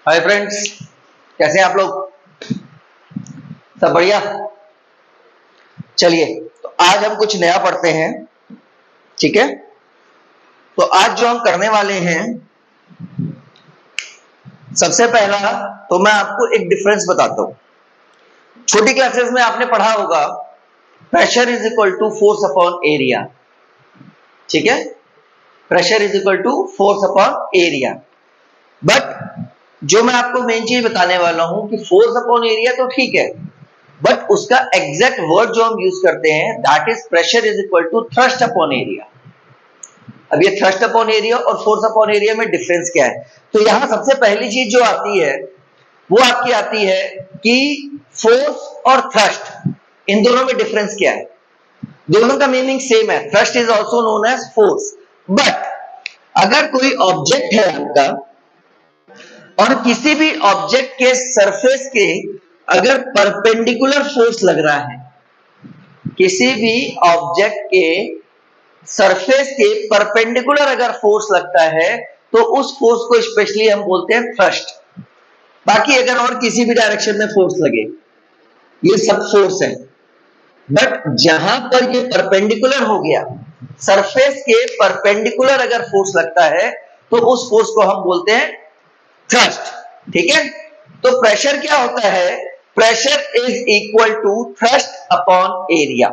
Hi friends, कैसे हैं आप लोग? सब बढ़िया। चलिए, तो आज हम कुछ नया पढ़ते हैं। ठीक है, तो आज जो हम करने वाले हैं, सबसे पहला तो मैं आपको एक डिफरेंस बताता हूं। छोटी क्लासेस में आपने पढ़ा होगा pressure is equal to force upon area. ठीक है, pressure is equal to force upon area. But जो मैं आपको मेन चीज बताने वाला हूं कि फोर्स अपॉन एरिया तो ठीक है, बट उसका एग्जैक्ट वर्ड जो हम यूज करते हैं that is pressure is equal to thrust upon area. अब ये थ्रस्ट अपॉन एरिया और फोर्स अपॉन एरिया में डिफरेंस क्या है? तो यहां सबसे पहली चीज जो आती है वो आपकी आती है कि फोर्स और थ्रस्ट, इन दोनों में डिफरेंस क्या है? दोनों का मीनिंग सेम है, thrust is also known as force. But अगर कोई ऑब्जेक्ट है आपका और किसी भी ऑब्जेक्ट के सरफेस के अगर परपेंडिकुलर फोर्स लग रहा है, किसी भी ऑब्जेक्ट के सरफेस के परपेंडिकुलर अगर फोर्स लगता है तो उस फोर्स को स्पेशली हम बोलते हैं थ्रस्ट। बाकी अगर और किसी भी डायरेक्शन में फोर्स लगे, ये सब फोर्स है। बट जहां पर ये परपेंडिकुलर हो गया, सरफेस के परपेंडिकुलर अगर फोर्स लगता है तो उस फोर्स को हम बोलते हैं थ्रस्ट। ठीक है, तो प्रेशर क्या होता है? Pressure is equal to thrust upon area.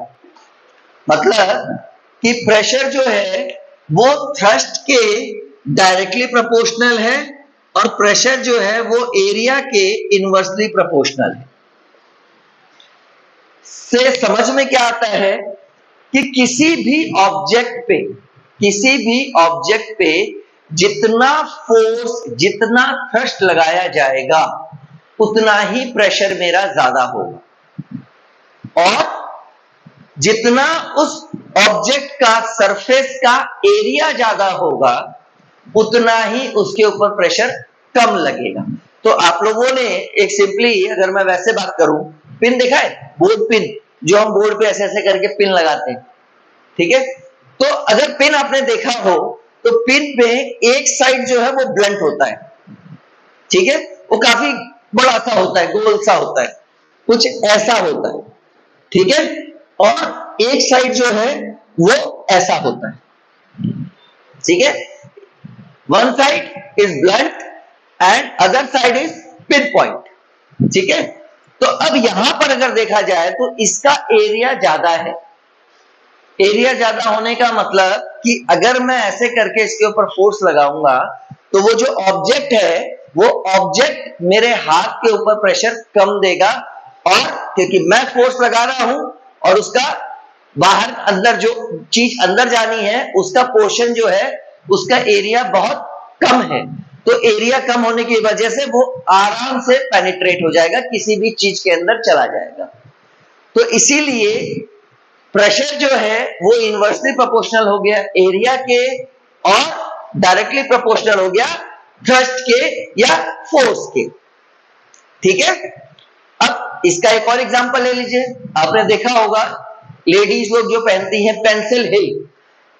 मतलब कि प्रेशर जो है वो थ्रस्ट के डायरेक्टली प्रोपोर्शनल है और प्रेशर जो है वो एरिया के इनवर्सली प्रोपोर्शनल है। से समझ में क्या आता है कि किसी भी ऑब्जेक्ट पे जितना फोर्स, जितना थ्रस्ट लगाया जाएगा उतना ही प्रेशर मेरा ज्यादा होगा, और जितना उस ऑब्जेक्ट का सरफेस का एरिया ज्यादा होगा उतना ही उसके ऊपर प्रेशर कम लगेगा। तो आप लोगों ने एक सिंपली, अगर मैं वैसे बात करूं, पिन देखा है, बोर्ड पिन, जो हम बोर्ड पे ऐसे ऐसे करके पिन लगाते हैं। ठीक है, तो अगर पिन आपने देखा हो तो पिन पे एक साइड जो है वो ब्लंट होता है। ठीक है, वो काफी बड़ा सा होता है, गोल सा होता है, कुछ ऐसा होता है। ठीक है, और एक साइड जो है वो ऐसा होता है। ठीक है, one side is blunt and other side is pin point. ठीक है, तो अब यहां पर अगर देखा जाए तो इसका एरिया ज्यादा है। एरिया ज्यादा होने का मतलब कि अगर मैं ऐसे करके इसके ऊपर फोर्स लगाऊंगा तो वो जो ऑब्जेक्ट है वो ऑब्जेक्ट मेरे हाथ के ऊपर प्रेशर कम देगा, और क्योंकि मैं फोर्स लगा रहा हूं और उसका बाहर अंदर जो चीज अंदर जानी है उसका पोर्शन जो है उसका एरिया बहुत कम है, तो एरिया कम होने की वजह से वो आराम से पेनिट्रेट हो जाएगा, किसी भी चीज के अंदर चला जाएगा। तो इसीलिए प्रेशर जो है वो इनवर्सली प्रोपोर्शनल हो गया एरिया के और डायरेक्टली प्रोपोर्शनल हो गया थ्रस्ट के या फोर्स के। ठीक है, अब इसका एक और एग्जांपल ले लीजिए। आपने देखा होगा लेडीज लोग जो पहनती हैं पेंसिल हिल,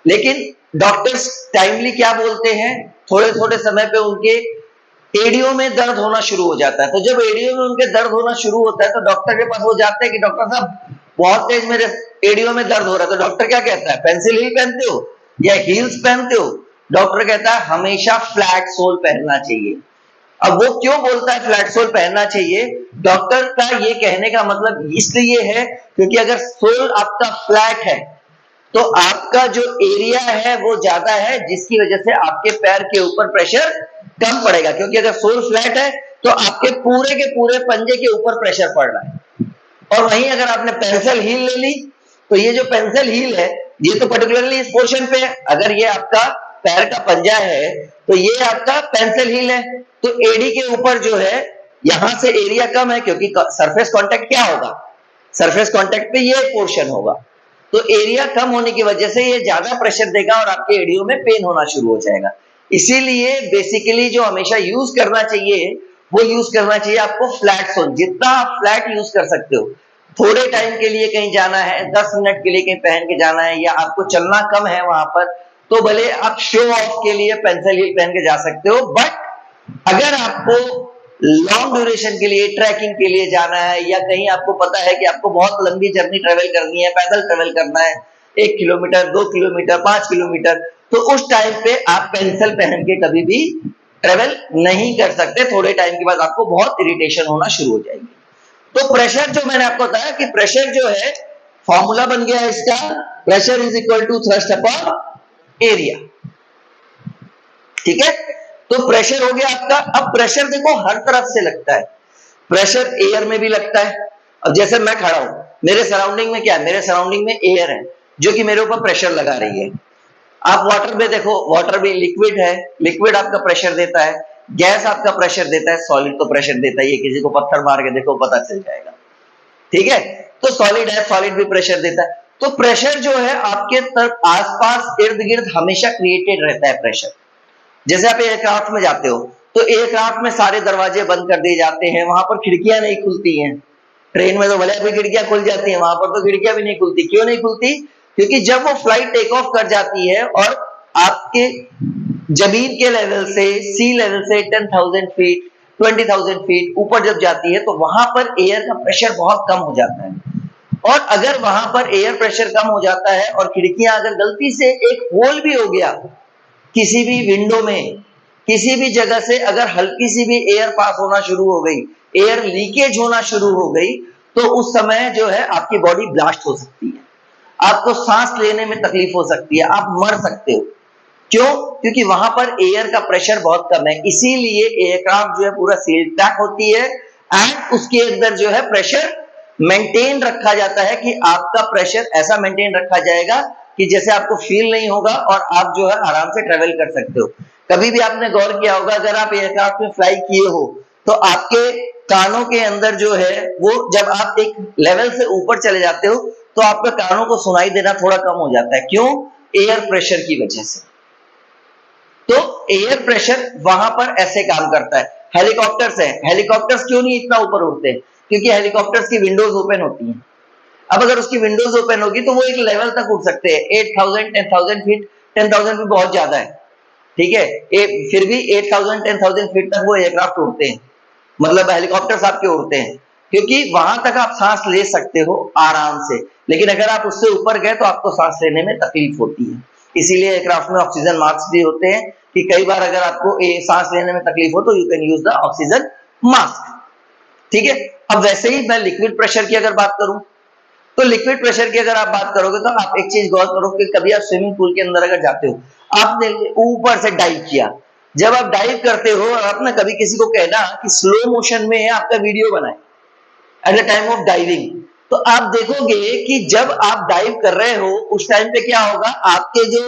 लेकिन डॉक्टर्स टाइमली क्या बोलते हैं, थोड़े थोड़े समय पे उनके एड़ियों में दर्द होना शुरू हो जाता है। तो जब एड़ियों में उनके दर्द होना शुरू होता है तो डॉक्टर के पास वो जाते हैं कि डॉक्टर साहब बहुत तेज मेरे एड़ियों में दर्द हो रहा है। तो डॉक्टर क्या कहता है, पेंसिल हील पहनते हो या हील्स पहनते हो? डॉक्टर कहता है हमेशा फ्लैट सोल पहनना चाहिए। अब वो क्यों बोलता है फ्लैट सोल पहनना चाहिए? डॉक्टर का ये कहने का मतलब इसलिए है क्योंकि अगर सोल आपका फ्लैट है तो आपका जो एरिया है वो ज्यादा है, जिसकी वजह से आपके पैर के ऊपर प्रेशर कम पड़ेगा। क्योंकि अगर सोल फ्लैट है तो आपके पूरे के पूरे पंजे के ऊपर प्रेशर पड़ रहा है। और वहीं अगर आपने पेंसिल हील ले ली तो ये जो पेंसिल हील है ये तो पर्टिकुलरली इस पोर्शन पे है। अगर ये आपका पैर का पंजा है तो ये आपका पेंसिल हील है, तो एड़ी के ऊपर जो है यहां से एरिया कम है क्योंकि सरफेस कांटेक्ट क्या होगा, सरफेस कांटेक्ट पे ये पोर्शन होगा। तो एरिया कम होने की वजह से ये ज्यादा प्रेशर देगा और आपके एड़ियों में पेन होना शुरू हो जाएगा। इसीलिए बेसिकली जो हमेशा यूज करना चाहिए वो यूज करना चाहिए आपको फ्लैट सोल। जितना आप फ्लैट यूज कर सकते हो, थोड़े टाइम के लिए कहीं जाना है, 10 मिनट के लिए कहीं पहन के जाना है, या आपको चलना कम है वहां पर, तो भले आप शो ऑफ के लिए पेंसिल हील पहन के जा सकते हो। बट अगर आपको लॉन्ग ड्यूरेशन के लिए, ट्रैकिंग के लिए जाना है, या कहीं आपको पता है कि आपको बहुत लंबी जर्नी ट्रेवल करनी है, पैदल ट्रेवल करना है 1 किलोमीटर, 2 किलोमीटर, 5 किलोमीटर, तो उस टाइम पे आप पेंसिल पहन के कभी भी ट्रेवल नहीं कर सकते। थोड़े टाइम के बाद आपको बहुत इरिटेशन होना शुरू हो जाएगी। तो प्रेशर जो मैंने आपको बताया कि प्रेशर जो है, फॉर्मूला बन गया है इसका, pressure is equal to thrust upon area. ठीक है, तो प्रेशर हो गया आपका। अब प्रेशर देखो हर तरफ से लगता है, प्रेशर एयर में भी लगता है। अब जैसे मैं खड़ा हूं, मेरे सराउंडिंग में क्या है, मेरे सराउंडिंग में एयर है जो कि मेरे ऊपर प्रेशर लगा रही है। आप वाटर में देखो, वाटर भी लिक्विड है, लिक्विड आपका प्रेशर देता है, गैस आपका प्रेशर देता है, सॉलिड तो प्रेशर देता ही है, किसी को पत्थर मार के देखो पता चल जाएगा। ठीक है, तो सॉलिड है, सॉलिड भी प्रेशर देता है। तो प्रेशर जो है आपके आसपास इर्द गिर्द हमेशा क्रिएटेड रहता है प्रेशर। जैसे आप एयरक्राफ्ट में जाते हो तो एयरक्राफ्ट में सारे दरवाजे बंद कर दिए जाते हैं, वहां पर खिड़कियां नहीं खुलती हैं। ट्रेन में तो भले भी खिड़कियां खुल जाती हैं, वहां पर तो खिड़कियां भी नहीं खुलती। क्यों नहीं खुलती? क्योंकि जब वो फ्लाइट टेक ऑफ कर जाती है और आपके जमीन के लेवल से, सी लेवल से 10,000 फीट, 20,000 फीट ऊपर जब जाती है तो वहां पर एयर का प्रेशर बहुत कम हो जाता है। और अगर वहां पर एयर प्रेशर कम हो जाता है और खिड़कियां अगर गलती से एक होल भी हो गया, किसी भी विंडो में, किसी भी जगह से अगर हल्की सी भी एयर पास होना शुरू हो गई, एयर लीकेज होना शुरू हो गई, तो उस समय जो है आपकी बॉडी ब्लास्ट हो सकती है, आपको सांस लेने में तकलीफ हो सकती है, आप मर सकते हो। क्यों? क्योंकि वहां पर एयर का प्रेशर बहुत कम है। इसीलिए एयरक्राफ्ट जो है पूरा सील पैक होती है एंड उसके अंदर जो है प्रेशर मेंटेन रखा जाता है कि आपका प्रेशर ऐसा मेंटेन रखा जाएगा कि जैसे आपको फील नहीं होगा और आप जो है आराम से ट्रेवल कर सकते हो। कभी भी आपने गौर किया होगा, अगर आप एयरक्राफ्ट में फ्लाई किए हो तो आपके कानों के अंदर जो है वो, जब आप एक लेवल से ऊपर चले जाते हो तो आपके कानों को सुनाई देना थोड़ा कम हो जाता है। क्यों? एयर प्रेशर की वजह से। तो एयर प्रेशर वहां पर ऐसे काम करता है। हेलीकॉप्टर्स है, हेलीकॉप्टर्स क्यों नहीं इतना ऊपर उड़ते? क्योंकि हेलीकॉप्टर्स की विंडोज ओपन होती हैं। अब अगर उसकी विंडोज ओपन होगी तो वो एक लेवल तक उड़ सकते हैं, 8,000, 10,000 फीट। 10,000 फीट बहुत ज्यादा है, ठीक है, फिर भी 8,000, 10,000 फीट तक वो एयरक्राफ्ट उड़ते हैं, मतलब हेलीकॉप्टर्स आपके उड़ते हैं, क्योंकि वहां तक आप सांस ले सकते हो आराम से। लेकिन अगर आप उससे ऊपर गए तो आपको सांस लेने में तकलीफ होती है। इसीलिए एयरक्राफ्ट में ऑक्सीजन मास्क भी होते हैं कि कई बार अगर आपको सांस लेने में तकलीफ हो तो you can use the oxygen mask. ठीक है, अब वैसे ही मैं लिक्विड प्रेशर की अगर बात करूं तो लिक्विड प्रेशर की अगर आप बात करोगे तो आप एक चीज गौर करो कि कभी आप स्विमिंग पूल के अंदर अगर जाते हो, आपने ऊपर से डाइव किया, जब आप डाइव करते हो, आप ना कभी किसी को कहना कि स्लो मोशन में आपका वीडियो बनाए at the time of diving, तो आप देखोगे कि जब आप डाइव कर रहे हो उस टाइम पे क्या होगा, आपके जो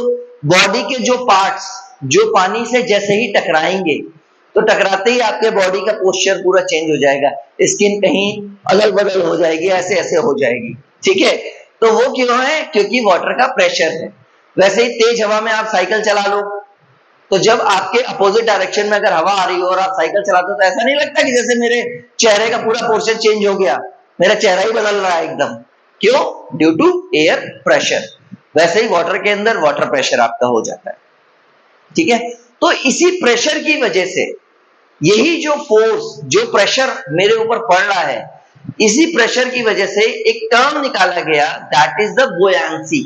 बॉडी के जो पार्ट्स जो पानी से जैसे ही टकराएंगे तो टकराते ही आपके बॉडी का पोस्चर पूरा चेंज हो जाएगा, स्किन कहीं अलग बदल हो जाएगी, ऐसे ऐसे हो जाएगी। ठीक है, तो वो क्यों है? क्योंकि वाटर का प्रेशर है। वैसे ही तेज हवा में आप साइकिल चला लो तो जब आपके अपोजिट डायरेक्शन में अगर हवा आ रही हो और आप साइकिल चलाते हो तो ऐसा नहीं लगता कि जैसे मेरे चेहरे का पूरा पोर्शन चेंज हो गया, मेरा चेहरा ही बदल रहा है एकदम। क्यों? Due to air pressure. वैसे ही वाटर के अंदर वाटर प्रेशर आपका हो जाता है। ठीक है, तो इसी प्रेशर की वजह से, यही जो फोर्स, जो प्रेशर मेरे ऊपर पड़ रहा है, इसी प्रेशर की वजह से एक टर्म निकाला गया, दैट इज द बुयांसी।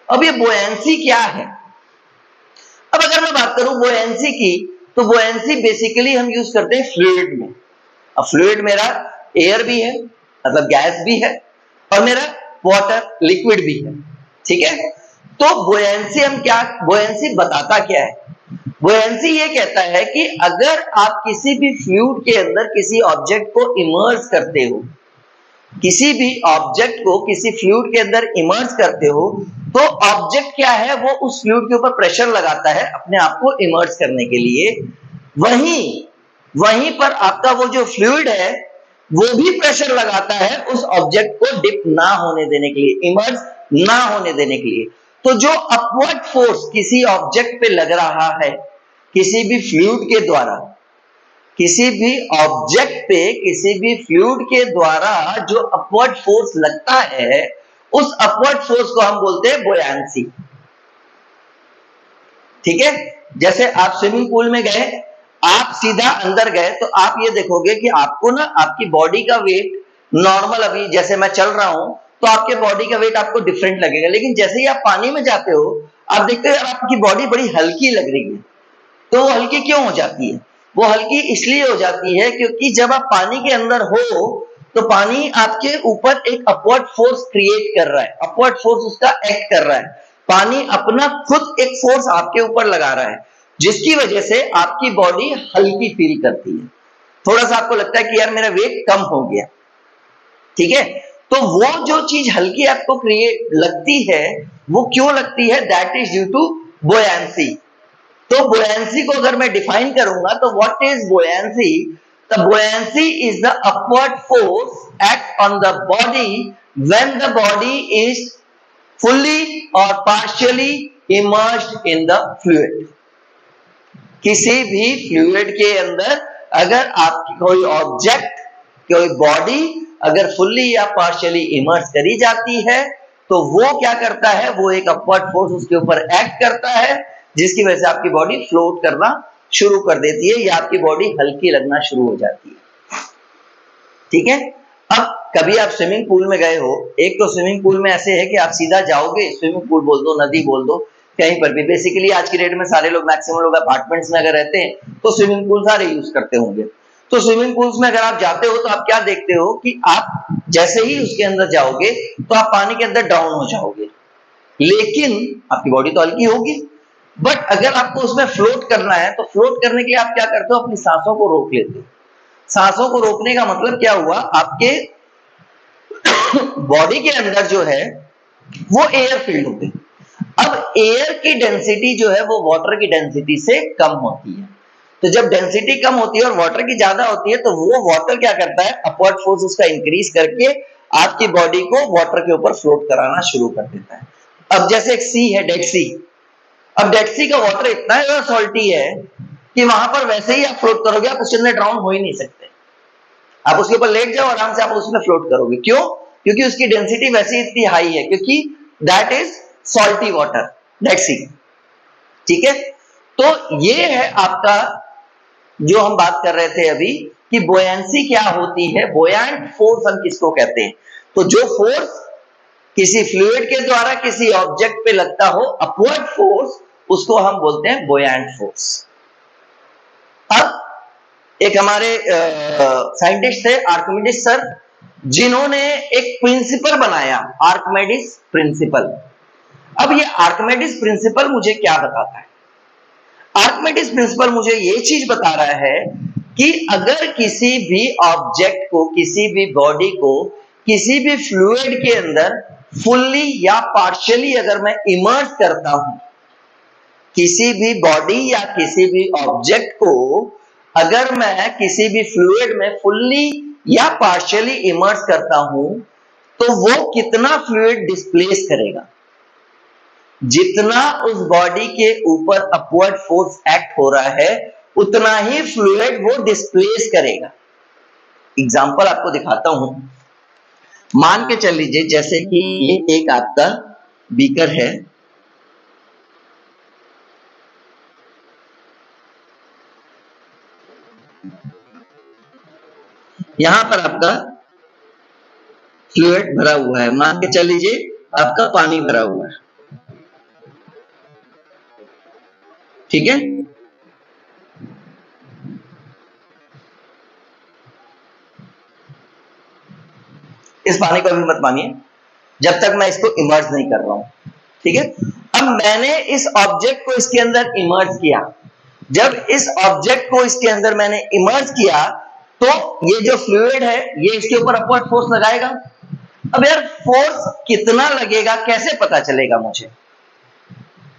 अब ये बुयांसी क्या है? अब अगर मैं बात करूं बुयांसी की, तो बुयांसी बेसिकली हम यूज करते हैं फ्लूइड में। अब फ्लूइड मेरा एयर भी है, मतलब गैस भी है, और मेरा वाटर लिक्विड भी है। ठीक है, तो बुयांसी हम क्या, बुयांसी बताता क्या है? बुयांसी ये कहता है कि अगर आप किसी भी फ्लूइड के अंदर किसी ऑब्जेक्ट को इमर्स करते हो, किसी भी ऑब्जेक्ट को किसी फ्लूइड के अंदर इमर्स करते हो, तो ऑब्जेक्ट क्या है, वो उस फ्लूइड के ऊपर प्रेशर लगाता है अपने आप को इमर्स करने के लिए। वहीं पर आपका वो जो फ्लूइड है वो भी प्रेशर लगाता है उस ऑब्जेक्ट को डिप ना होने देने के लिए, इमर्स ना होने देने के लिए। तो जो अपवर्ड फोर्स किसी ऑब्जेक्ट पे लग रहा है, किसी भी फ्लूइड के द्वारा, किसी भी ऑब्जेक्ट पे किसी भी फ्लूइड के द्वारा जो अपवर्ड फोर्स लगता है, उस अपवर्ड फोर्स को हम बोलते हैं बुयांसी। ठीक है, जैसे आप स्विमिंग पूल में गए, आप सीधा अंदर गए तो आप ये देखोगे कि आपको ना आपकी बॉडी का वेट नॉर्मल, अभी जैसे मैं चल रहा हूं तो आपके बॉडी का वेट आपको डिफरेंट लगेगा, लेकिन जैसे ही आप पानी में जाते हो आप देखते हो यार आपकी बॉडी बड़ी हल्की लग रही है। तो वो हल्की क्यों हो जाती है? वो हल्की इसलिए हो जाती है क्योंकि जब आप पानी के अंदर हो तो पानी आपके ऊपर एक अपवर्ड फोर्स क्रिएट कर रहा है, अपवर्ड फोर्स उसका एक्ट कर रहा है। पानी अपना खुद एक फोर्स आपके ऊपर लगा रहा है, जिसकी वजह से आपकी बॉडी हल्की फील करती है। थोड़ा सा आपको लगता है कि यार मेरा वेट कम हो गया, ठीक है। तो वो जो चीज हल्की आपको क्रिएट लगती है, वो क्यों लगती है? That is due to buoyancy. तो बुयांसी को अगर मैं डिफाइन करूंगा तो what is buoyancy? The buoyancy is the upward force act on the body when the body is fully और partially immersed in the fluid. किसी भी फ्लूइड के अंदर अगर आपकी कोई ऑब्जेक्ट, कोई बॉडी अगर फुल्ली या पार्शियली इमर्स करी जाती है तो वो क्या करता है? वो एक अपवर्ड फोर्स उसके ऊपर एक्ट करता है, जिसकी वजह से आपकी बॉडी फ्लोट करना शुरू कर देती है या आपकी बॉडी हल्की लगना शुरू हो जाती है, ठीक है। अब कभी आप स्विमिंग पूल में गए हो, एक तो स्विमिंग पूल में ऐसे है कि आप सीधा जाओगे, स्विमिंग पूल बोल दो, नदी बोल दो, कहीं पर भी, बेसिकली आज की डेट में सारे लोग, मैक्सिमम लोग अपार्टमेंट्स में अगर रहते हैं तो स्विमिंग पूल सारे यूज करते होंगे। तो स्विमिंग पूल्स में अगर आप जाते हो तो आप क्या देखते हो कि आप जैसे ही उसके अंदर जाओगे तो आप पानी के अंदर डाउन हो जाओगे, लेकिन आपकी बॉडी तो हल्की होगी। बट अगर आपको उसमें फ्लोट करना है तो फ्लोट करने के लिए आप क्या करते हो? अपनी सांसों को रोक लेते हो। सांसों को रोकने का मतलब क्या हुआ? आपके बॉडी के अंदर जो है वो एयर फील्ड होते हैं। अब एयर की डेंसिटी जो है वो वाटर की डेंसिटी से कम होती है। तो जब डेंसिटी कम होती है और वाटर की ज्यादा होती है तो वो वाटर क्या करता है? अपवर्ड फोर्स उसका इंक्रीज करके आपकी बॉडी को वाटर के ऊपर फ्लोट कराना शुरू कर देता है। अब जैसे एक सी है, डेड सी। अब डेड सी का वाटर इतना ज्यादा सॉल्टी है कि वहां पर वैसे ही आप फ्लोट करोगे, आप उसके अंदर ड्राउन हो ही नहीं सकते। आप उसके ऊपर लेट जाओ, आराम से आप उसमें फ्लोट करोगे। क्यों? क्योंकि उसकी डेंसिटी वैसे ही इतनी हाई है, क्योंकि that is salty water, dead sea, ठीक है। तो ये है आपका जो हम बात कर रहे थे अभी कि बुयांसी क्या होती है, बुयांट फोर्स हम किसको कहते हैं? तो जो फोर्स किसी फ्लूइड के द्वारा किसी ऑब्जेक्ट पे लगता हो, अपवर्ड फोर्स, उसको हम बोलते हैं बुयांट फोर्स। अब एक हमारे साइंटिस्ट थे आर्किमिडीज सर, जिन्होंने एक प्रिंसिपल बनाया, आर्किमिडीज प्रिंसिपल। अब ये आर्किमिडीज प्रिंसिपल मुझे क्या बताता है? आर्किमिडीज प्रिंसिपल मुझे ये चीज बता रहा है कि अगर किसी भी ऑब्जेक्ट को, किसी भी बॉडी को किसी भी फ्लूइड के अंदर फुल्ली या पार्शियली अगर मैं इमर्स करता हूं, किसी भी बॉडी या किसी भी ऑब्जेक्ट को अगर मैं किसी भी फ्लूइड में फुल्ली या पार्शियली इमर्स करता हूं तो वो कितना फ्लूइड डिस्प्लेस करेगा? जितना उस बॉडी के ऊपर अपवर्ड फोर्स एक्ट हो रहा है उतना ही फ्लूइड वो डिस्प्लेस करेगा। एग्जांपल आपको दिखाता हूं। मान के चल लीजिए जैसे कि ये एक आपका बीकर है, यहां पर आपका फ्लूइड भरा हुआ है, मान के चल लीजिए आपका पानी भरा हुआ है, ठीक है। इस पानी को अभी मत मानिए जब तक मैं इसको इमर्ज नहीं कर रहा हूं, ठीक है। अब मैंने इस ऑब्जेक्ट को इसके अंदर इमर्ज किया। जब इस ऑब्जेक्ट को इसके अंदर मैंने इमर्ज किया तो ये जो फ्लूइड है ये इसके ऊपर अपवर्ड फोर्स लगाएगा। अब यार फोर्स कितना लगेगा कैसे पता चलेगा मुझे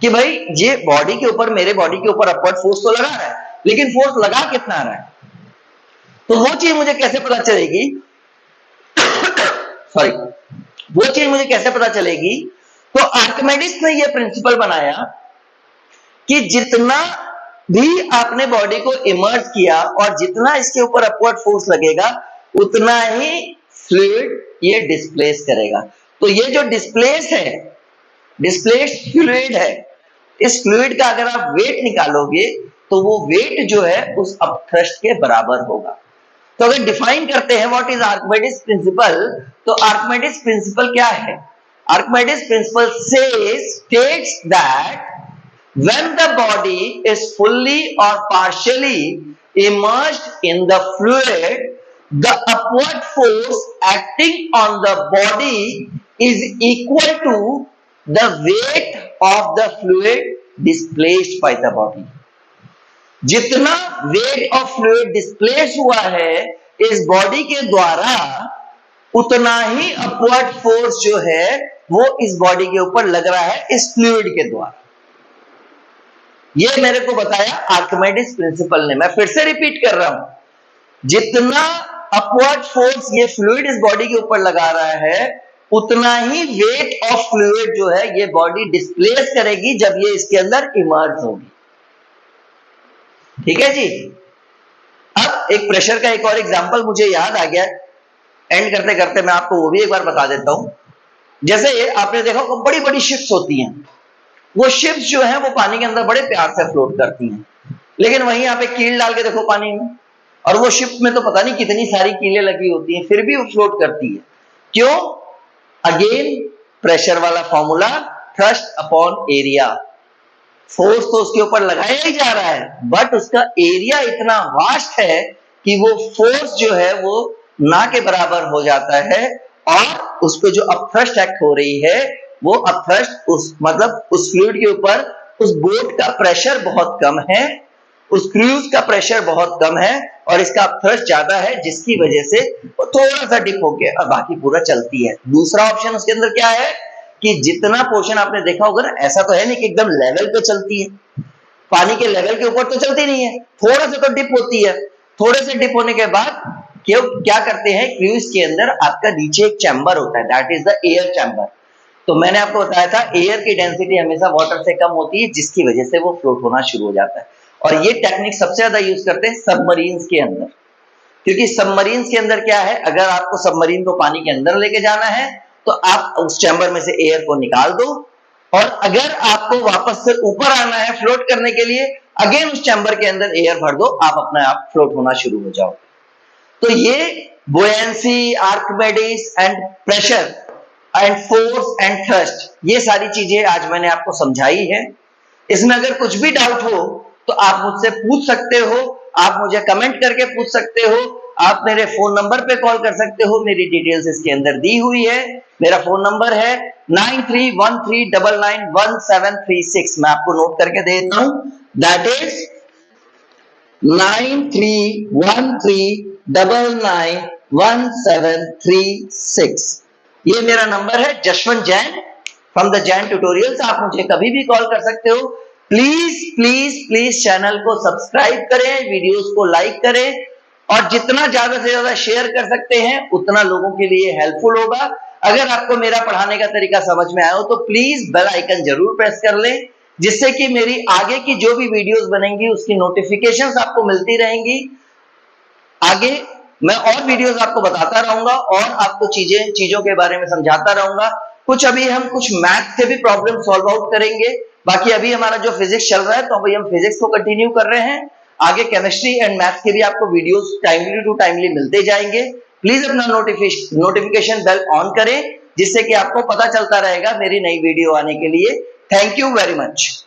कि भाई ये बॉडी के ऊपर, मेरे बॉडी के ऊपर अपवर्ड फोर्स तो लगा रहा है, लेकिन फोर्स लगा कितना रहा है? तो वो चीज मुझे कैसे पता चलेगी? सॉरी, वो चीज मुझे कैसे पता चलेगी? तो आर्किमिडीज ने ये प्रिंसिपल बनाया कि जितना भी आपने बॉडी को इमर्ज किया और जितना इसके ऊपर अपवर्ड फोर्स लगेगा उतना ही फ्लूइड ये डिस्प्लेस करेगा। तो ये जो डिस्प्लेस है, डिस्प्लेस्ड फ्लूइड है, इस फ्लूइड का अगर आप वेट निकालोगे तो वो वेट जो है उस अपथ्रस्ट के बराबर होगा। तो अगर डिफाइन करते हैं व्हाट इज आर्किमिडीज प्रिंसिपल, तो आर्किमिडीज प्रिंसिपल क्या है? Archimedes principal states that when the body is fully or partially immersed in the fluid, the upward force acting on the body is equal to the weight of the fluid displaced by the body. जितना weight of fluid displace हुआ है इस body के द्वारा, उतना ही upward force जो है वो इस बॉडी के ऊपर लग रहा है इस फ्लूइड के द्वारा। ये मेरे को बताया आर्किमिडीज प्रिंसिपल ने। मैं फिर से रिपीट कर रहा हूं, जितना अपवर्ड फोर्स ये फ्लूइड इस बॉडी के ऊपर लगा रहा है, उतना ही वेट ऑफ फ्लूइड जो है ये बॉडी डिस्प्लेस करेगी जब ये इसके अंदर इमर्ज होगी। ठीक है जी। अब एक प्रेशर का एक और एग्जांपल मुझे याद आ गया, एंड करते करते मैं आपको वो भी एक बार बता देता हूं। जैसे आपने देखा बड़ी बड़ी शिप्स होती हैं, वो शिप्स जो है वो पानी के अंदर बड़े प्यार से फ्लोट करती हैं, लेकिन वहीं आप एक कील डाल के देखो पानी में, और वो शिप में तो पता नहीं कितनी सारी कीलें लगी होती हैं, फिर भी वो फ्लोट करती है। क्यों? अगेन प्रेशर वाला formula, thrust upon area. Force तो उसके ऊपर लगाया ही जा रहा है, बट उसका एरिया इतना वास्ट है कि वो फोर्स जो है वो ना के बराबर हो जाता है, और उस पर जो अपथ्रस्ट एक्ट हो रही है वो अपथ्रस्ट उस मतलब उस फ्लूइड के ऊपर उस बोट का प्रेशर बहुत कम है, उस क्रूज का प्रेशर बहुत कम है, और इसका अपथ्रस्ट ज्यादा है, जिसकी वजह से वो थोड़ा सा डिप होके और बाकी पूरा चलती है। दूसरा ऑप्शन उसके अंदर क्या है कि जितना पोर्शन आपने देखा होगा ना, ऐसा तो है नहीं कि एकदम लेवल पे चलती है, पानी के लेवल के ऊपर तो चलती नहीं है, थोड़ा सा तो डिप होती है। थोड़े से डिप होने के बाद क्यों क्या करते हैं, क्रूज के अंदर आपका नीचे एक चैम्बर होता है, that is the air chamber. तो मैंने आपको बताया था एयर की डेंसिटी हमेशा वाटर से कम होती है, जिसकी वजह से वो फ्लोट होना शुरू हो जाता है। और ये टेक्निक सबसे ज्यादा यूज करते हैं सबमरीन्स के अंदर, क्योंकि सबमरीन्स के अंदर क्या है, अगर आपको सबमरीन को पानी के अंदर लेके जाना है तो आप उस चैम्बर में से एयर को निकाल दो, और अगर आपको वापस से ऊपर आना है फ्लोट करने के लिए, अगेन उस चैम्बर के अंदर एयर भर दो, आप अपने आप फ्लोट होना शुरू हो जाओ। तो ये buoyancy, Archimedes and pressure and force and thrust, ये सारी चीजें आज मैंने आपको समझाई है। इसमें अगर कुछ भी डाउट हो तो आप मुझसे पूछ सकते हो, आप मुझे कमेंट करके पूछ सकते हो, आप मेरे फोन नंबर पे कॉल कर सकते हो, मेरी डिटेल्स इसके अंदर दी हुई है। मेरा फोन नंबर है 9313991736। मैं आपको नोट करके दे देता हूं, दैट इज 9313991736। ये मेरा नंबर है, Jashwant Jain from the Jain tutorials. आप मुझे कभी भी कॉल कर सकते हो। प्लीज प्लीज प्लीज चैनल को सब्सक्राइब करें, वीडियोस को लाइक करें, और जितना ज्यादा से ज्यादा शेयर कर सकते हैं उतना लोगों के लिए हेल्पफुल होगा। अगर आपको मेरा पढ़ाने का तरीका समझ में आया हो तो प्लीज बेल आइकन जरूर प्रेस कर लें, जिससे कि मेरी आगे की जो भी वीडियोस बनेंगी उसकी नोटिफिकेशंस आपको मिलती रहेंगी। आगे मैं और वीडियोस आपको बताता रहूंगा और आपको चीजों के बारे में समझाता रहूंगा। अभी हम कुछ मैथ के भी प्रॉब्लम सॉल्व आउट करेंगे। बाकी अभी हमारा जो फिजिक्स चल रहा है, तो अभी हम फिजिक्स को कंटिन्यू कर रहे हैं। आगे केमिस्ट्री एंड मैथ्स के भी आपको वीडियोस टाइमली टू टाइमली मिलते जाएंगे। प्लीज अपना नोटिफिकेशन बेल ऑन करें, जिससे कि आपको पता चलता रहेगा मेरी नई वीडियो आने के लिए। Thank you very much.